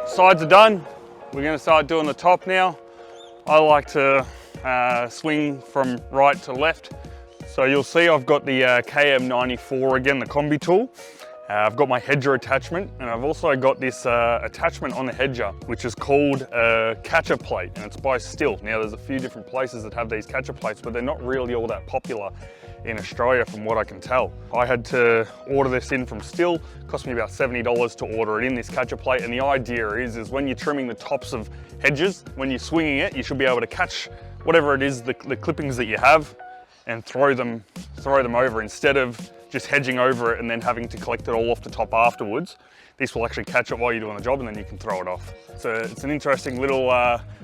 sides are done. We're going to start doing the top now. I like to swing from right to left. So you'll see I've got the KM94 again, the combi tool. I've got my hedger attachment, and I've also got this attachment on the hedger, which is called a catcher plate, and it's by Stihl. Now there's a few different places that have these catcher plates, but they're not really all that popular in Australia from what I can tell. I had to order this in from Stihl. It cost me about $70 to order it in, this catcher plate, and the idea is when you're trimming the tops of hedges, when you're swinging it, you should be able to catch whatever it is, the clippings that you have, and throw them over instead of just hedging over it and then having to collect it all off the top afterwards. This will actually catch it while you're doing the job, and then you can throw it off. So it's an interesting little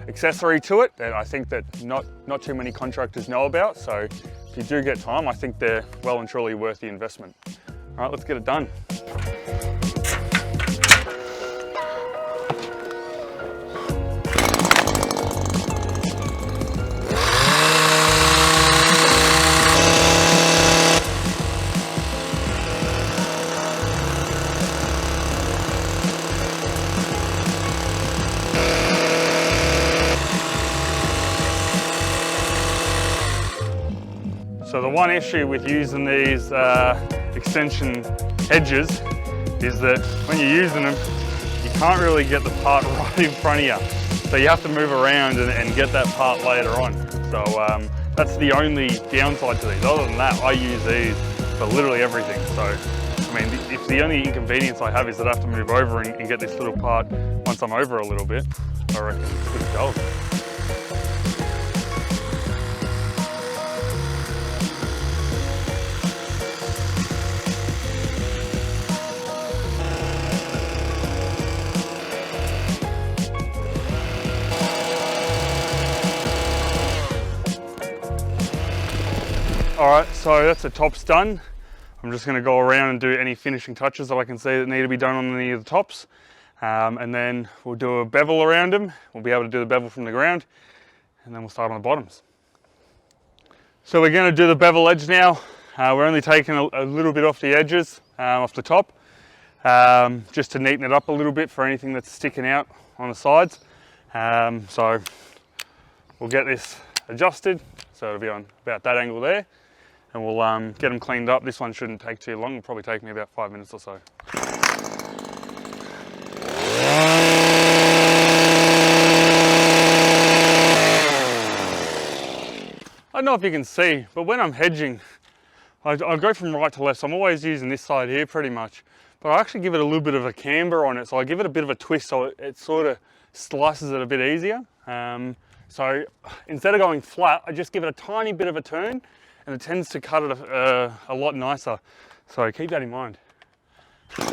accessory to it that I think that not too many contractors know about. So if you do get time, I think they're well and truly worth the investment. All right, let's get it done. So the one issue with using these extension hedges is that when you're using them, you can't really get the part right in front of you. So you have to move around and get that part later on. So that's the only downside to these. Other than that, I use these for literally everything. So, I mean, if the only inconvenience I have is that I have to move over and get this little part once I'm over a little bit, I reckon it's good to go. All right, so that's the tops done. I'm just gonna go around and do any finishing touches that I can see that need to be done on any of the tops. And then we'll do a bevel around them. We'll be able to do the bevel from the ground, and then we'll start on the bottoms. So we're gonna do the bevel edge now. We're only taking a little bit off the edges, off the top, just to neaten it up a little bit for anything that's sticking out on the sides. So we'll get this adjusted, so it'll be on about that angle there. And we'll get them cleaned up. This one shouldn't take too long. It'll probably take me about 5 minutes or so. I don't know if you can see, but when I'm hedging, I go from right to left. So I'm always using this side here pretty much, but I actually give it a little bit of a camber on it. So I give it a bit of a twist so it sort of slices it a bit easier. So instead of going flat, I just give it a tiny bit of a turn, and it tends to cut it a lot nicer. So keep that in mind. All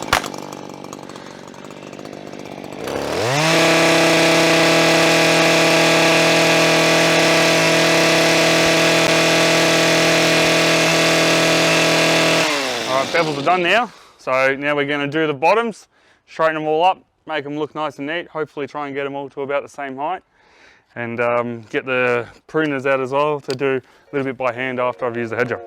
right, bevels are done now. So now we're going to do the bottoms, straighten them all up, make them look nice and neat, hopefully try and get them all to about the same height. And get the pruners out as well to do a little bit by hand after I've used the hedger.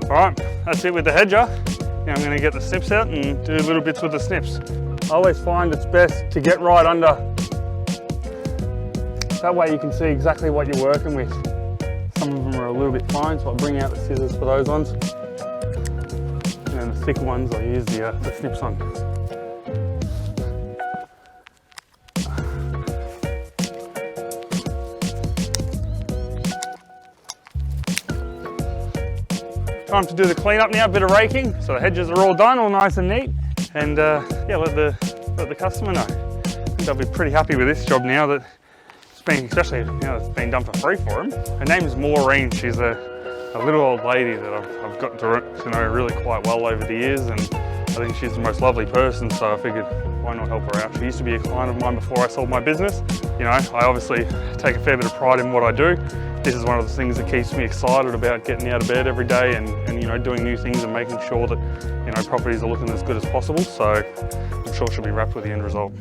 All right, that's it with the hedger. Now I'm going to get the snips out and do little bits with the snips. I always find it's best to get right under. That way you can see exactly what you're working with. Some of them are a little bit fine, so I'll bring out the scissors for those ones. And then the thicker ones I'll use the snips on. Time to do the cleanup now, a bit of raking. So the hedges are all done, all nice and neat. And yeah, let the customer know. I think they'll be pretty happy with this job now that it's been, especially now it's been done for free for them. Her name is Maureen. She's a little old lady that I've got to know really quite well over the years, and I think she's the most lovely person, so I figured why not help her out. She used to be a client of mine before I sold my business. You know, I obviously take a fair bit of pride in what I do, this is one of the things that keeps me excited about getting out of bed every day and you know, doing new things and making sure that, you know, properties are looking as good as possible. So I'm sure she'll be wrapped with the end result.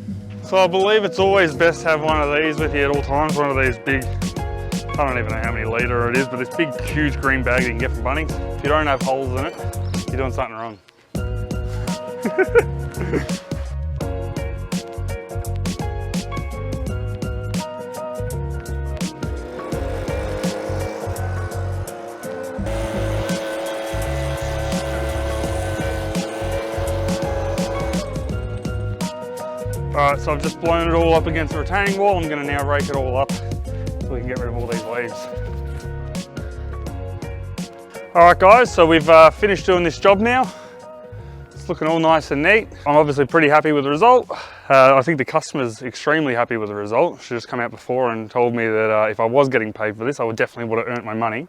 So I believe it's always best to have one of these with you at all times, one of these big, I don't even know how many litre it is, but this big, huge green bag that you can get from Bunnings. If you don't have holes in it, you're doing something wrong. Alright, so I've just blown it all up against the retaining wall. I'm going to now rake it all up so we can get rid of all these leaves. Alright guys, so we've finished doing this job now. It's looking all nice and neat. I'm obviously pretty happy with the result. I think the customer's extremely happy with the result. She just come out before and told me that if I was getting paid for this, I would definitely would have earned my money.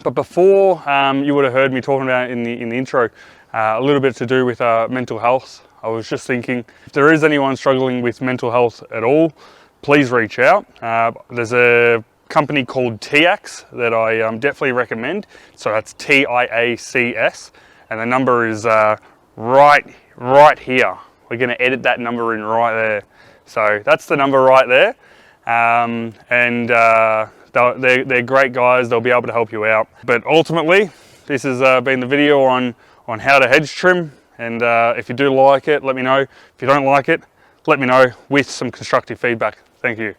But before, you would have heard me talking about in the intro, a little bit to do with mental health. I was just thinking, if there is anyone struggling with mental health at all, please reach out. There's a company called TIACS that I definitely recommend. So that's TIACS, and the number is right here. We're going to edit that number in right there. So that's the number right there, they're great guys. They'll be able to help you out. But ultimately, this has been the video on how to hedge trim. And if you do like it, let me know. If you don't like it, let me know with some constructive feedback. Thank you.